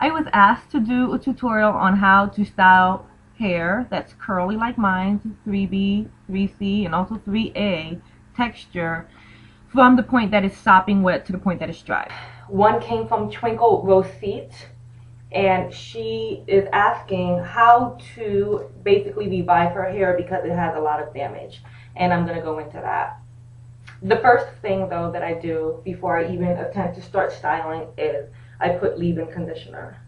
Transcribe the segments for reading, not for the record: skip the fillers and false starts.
I was asked to do a tutorial on how to style hair that's curly like mine, 3B, 3C, and also 3A texture from the point that it's sopping wet to the point that it's dry. One came from Twinkle Rosette, and she is asking how to basically revive her hair because it has a lot of damage, and I'm going to go into that. The first thing though that I do before I even attempt to start styling is I put leave-in conditioner.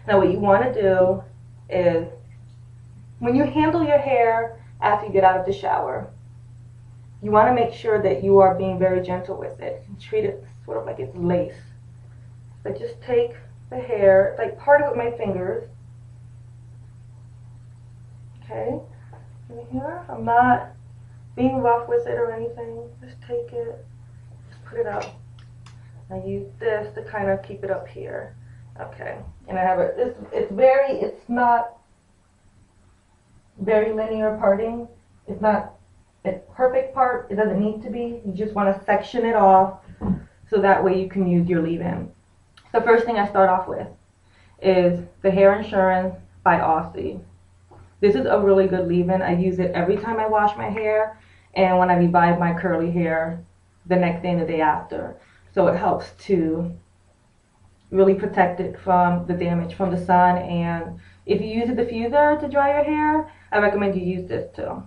Now what you want to do is when you handle your hair after you get out of the shower, you want to make sure that you are being very gentle with it. Treat it sort of like it's lace. So just take the hair, like part it with my fingers. Okay, in here, I'm not being rough with it or anything. Just take it, just put it up. I use this to kind of keep it up here. Okay, and I have it. It's not very linear parting. It's not a perfect part. It doesn't need to be. You just want to section it off so that way you can use your leave-in. The first thing I start off with is the Hair Insurance by Aussie. This is a really good leave-in. I use it every time I wash my hair and when I revive my curly hair the next day and the day after. So it helps to really protect it from the damage from the sun. And if you use a diffuser to dry your hair, I recommend you use this too.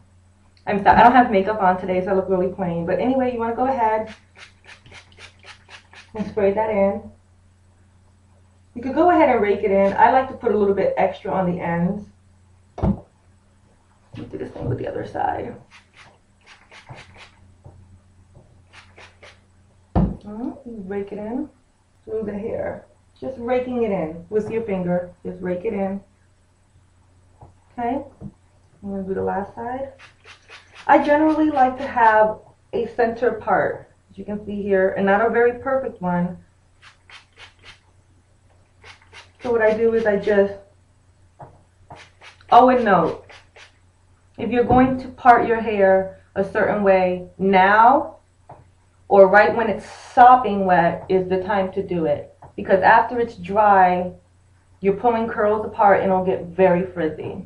I'm sorry, I don't have makeup on today, so I look really plain. But anyway, you want to go ahead and spray that in. You could go ahead and rake it in. I like to put a little bit extra on the ends. Do the same with the other side. You rake it in through the hair. Just raking it in with your finger. Just rake it in. Okay? I'm going to do the last side. I generally like to have a center part, as you can see here, and not a very perfect one. So what I do is I just, oh, and note, if you're going to part your hair a certain way now or right when it's sopping wet is the time to do it. Because after it's dry, you're pulling curls apart and it'll get very frizzy.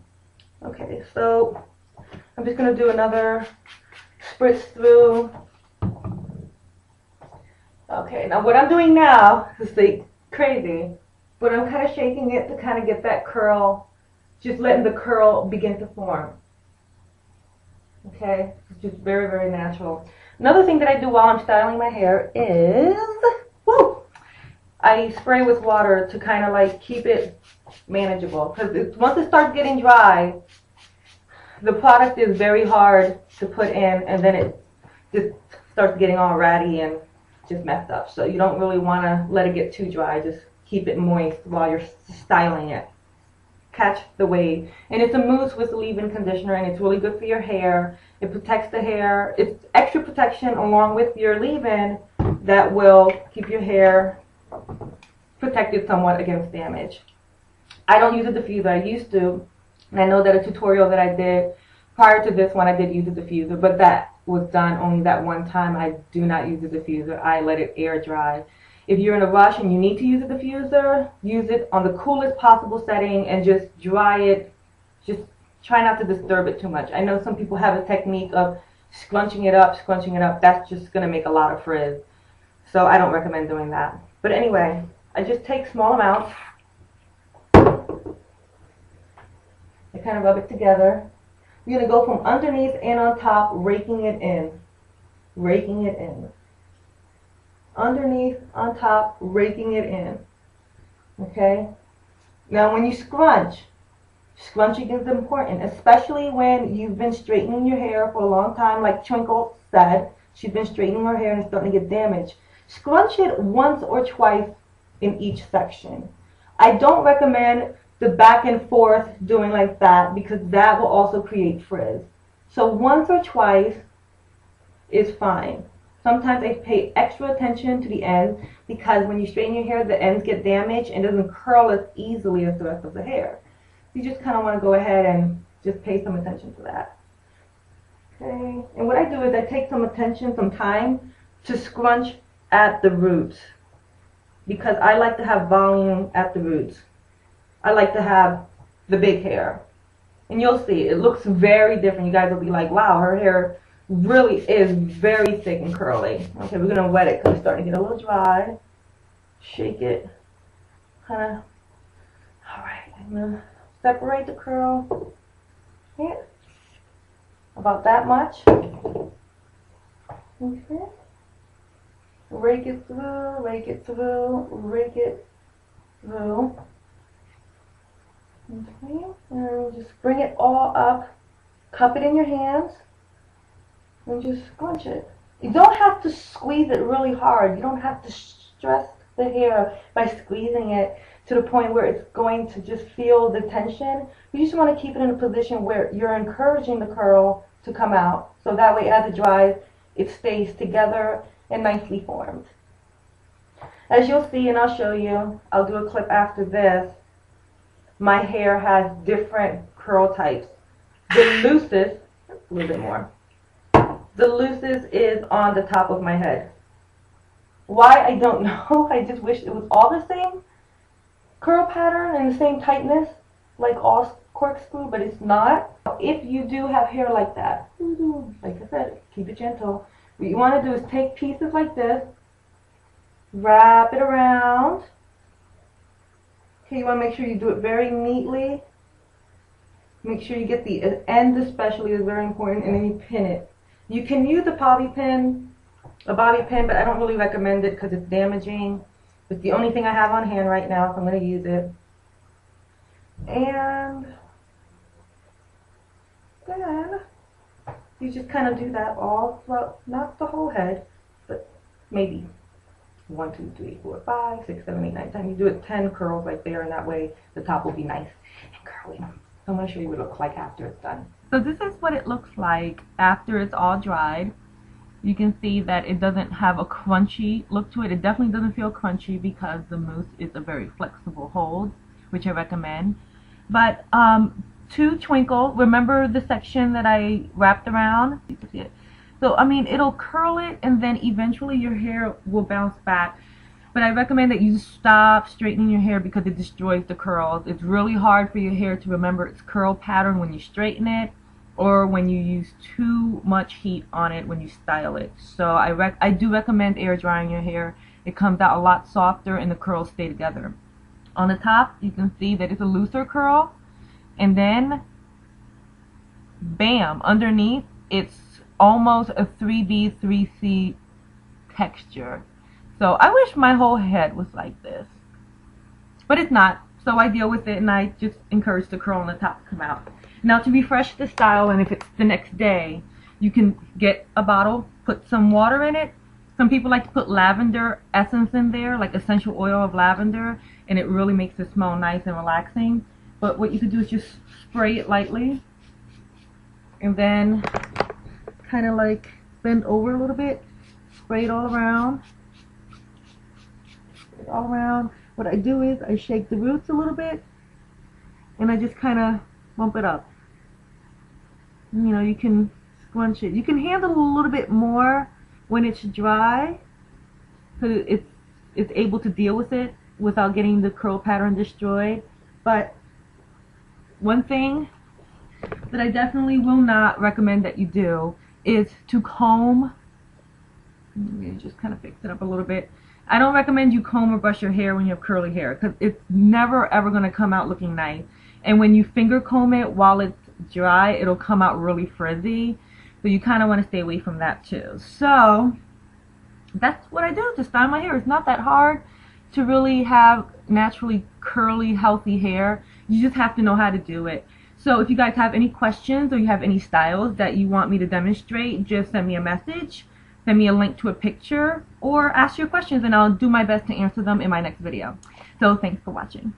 Okay, so I'm just going to do another spritz through. Okay, now what I'm doing now is like crazy, but I'm kind of shaking it to kind of get that curl, just letting the curl begin to form. Okay, it's just very, very natural. Another thing that I do while I'm styling my hair is, I spray with water to kind of like keep it manageable. Because once it starts getting dry, the product is very hard to put in, and then it just starts getting all ratty and just messed up. So you don't really want to let it get too dry. Just keep it moist while you're styling it. Catch the wave. And it's a mousse with leave-in conditioner, and it's really good for your hair. It protects the hair. It's extra protection along with your leave-in that will keep your hair protected somewhat against damage. I don't use a diffuser. I used to, and I know that a tutorial that I did prior to this one, I did use a diffuser, but that was done only that one time. I do not use a diffuser. I let it air dry. If you're in a rush and you need to use a diffuser, use it on the coolest possible setting and just dry it. Just try not to disturb it too much. I know some people have a technique of scrunching it up. That's just going to make a lot of frizz. So I don't recommend doing that. But anyway, I just take small amounts. I kind of rub it together. You're going to go from underneath and on top, raking it in. Raking it in. Underneath, on top, raking it in. Okay? Now when you scrunch, scrunching is important, especially when you've been straightening your hair for a long time, like Twinkle said. She's been straightening her hair and it's starting to get damaged. Scrunch it once or twice in each section. I don't recommend the back and forth doing like that because that will also create frizz. So once or twice is fine. Sometimes I pay extra attention to the ends because when you straighten your hair, the ends get damaged and doesn't curl as easily as the rest of the hair. You just kind of want to go ahead and just pay some attention to that. Okay, and what I do is I take some time to scrunch at the roots because I like to have volume at the roots. I like to have the big hair. And you'll see, it looks very different. You guys will be like, wow, her hair really is very thick and curly. Okay, we're going to wet it because it's starting to get a little dry. Shake it. Kind of. Alright, I'm going to separate the curl. Here. About that much. Okay. Rake it through, rake it through, rake it through. Okay, and just bring it all up, cup it in your hands, and just scrunch it. You don't have to squeeze it really hard. You don't have to stress the hair by squeezing it to the point where it's going to just feel the tension. You just want to keep it in a position where you're encouraging the curl to come out. So that way as it dries, it stays together and nicely formed. As you'll see, and I'll show you, I'll do a clip after this, my hair has different curl types. The loosest, a little bit more, the loosest is on the top of my head. Why, I don't know. I just wish it was all the same curl pattern and the same tightness, like all corkscrew, but it's not. If you do have hair like that, like I said, keep it gentle. What you want to do is take pieces like this, wrap it around. Okay, you want to make sure you do it very neatly. Make sure you get the end especially is very important, and then you pin it. You can use a bobby pin, but I don't really recommend it because it's damaging. It's the only thing I have on hand right now, so I'm going to use it. And then you just kind of do that all throughout, not the whole head, but maybe 1, 2, 3, 4, 5, 6, 7, 8, 9, 10. You do it 10 curls right there, and that way the top will be nice and curly. So I'm going to show you what it looks like after it's done. So this is what it looks like after it's all dried. You can see that it doesn't have a crunchy look to it. It definitely doesn't feel crunchy because the mousse is a very flexible hold, which I recommend. But to twinkle, remember the section that I wrapped around? You can see it. So, I mean, it'll curl it, and then eventually your hair will bounce back. But I recommend that you stop straightening your hair because it destroys the curls. It's really hard for your hair to remember its curl pattern when you straighten it, or when you use too much heat on it when you style it. So I do recommend air drying your hair. It comes out a lot softer and the curls stay together. On the top, you can see that it's a looser curl, and then bam, underneath it's almost a 3B, 3C texture. So I wish my whole head was like this, but it's not. So I deal with it, and I just encourage the curl on the top to come out. Now to refresh the style, and if it's the next day, you can get a bottle, put some water in it. Some people like to put lavender essence in there, like essential oil of lavender, and it really makes it smell nice and relaxing. But what you could do is just spray it lightly, and then kind of like bend over a little bit, spray it all around. Spray it all around. What I do is I shake the roots a little bit, and I just kind of bump it up. You know, you can scrunch it. You can handle it a little bit more when it's dry, because it's able to deal with it without getting the curl pattern destroyed. But one thing that I definitely will not recommend that you do is to comb. Let me just kind of fix it up a little bit. I don't recommend you comb or brush your hair when you have curly hair, because it's never ever going to come out looking nice. And when you finger comb it while it's dry, it'll come out really frizzy. So you kind of want to stay away from that too. So that's what I do to style my hair. It's not that hard to really have naturally curly, healthy hair. You just have to know how to do it. So if you guys have any questions or you have any styles that you want me to demonstrate, just send me a message, send me a link to a picture, or ask your questions and I'll do my best to answer them in my next video. So thanks for watching.